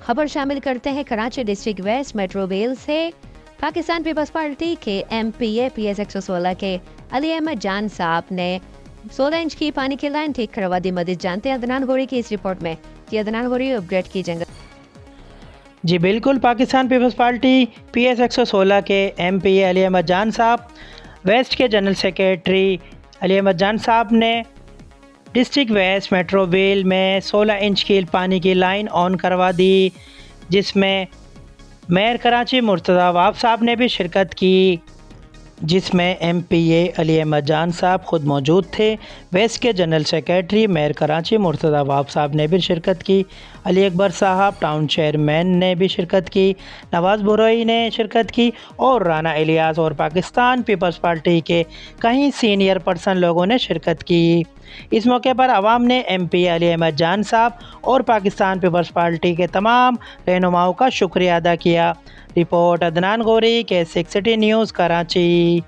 खबर शामिल करते हैं Karachi district waste metro rail से। पाकिस्तान पीपल्स पार्टी के MPA PS 116 के अली अहमद जान साहब ने 16 इंच की पानी की लाइन ठीक करवा दी। मजीद जानते हैं अदनान गोरी की इस रिपोर्ट में कि अदनान गोरी अपडेट कीजिएगा। जी बिल्कुल, पाकिस्तान पीपल्स पार्टी PS 116 के MPA अली अहमद जान साहब, वेस्ट के जनरल सेक्रेटरी अली अहमद जान साहब ने डिस्ट्रिक्ट वेस्ट मेट्रो रेल में 16 इंच की पानी की लाइन ऑन करवा दी, जिसमें मेयर कराची मुर्तज़ा वाब साहब ने भी शिरकत की, जिसमें MPA अली अहमद जान साहब ख़ुद मौजूद थे। वेस्ट के general secretary mayor Karachi Murtaza Wahab साहब ने भी शिरकत की। अली अकबर साहब टाउन चेयरमैन ने भी शिरकत की। नवाज़ बुरई ने शिरकत की और राना इलियास और पाकिस्तान पीपल्स पार्टी के कई सीनियर पर्सन लोगों ने शिरकत की। इस मौके पर आवाम ने MPA अली अहमद जान साहब और पाकिस्तान पीपल्स पार्टी के तमाम रहनुमाओं का शुक्रिया अदा किया। रिपोर्ट अदनान गोरी के 6 सिटी न्यूज़ कराची।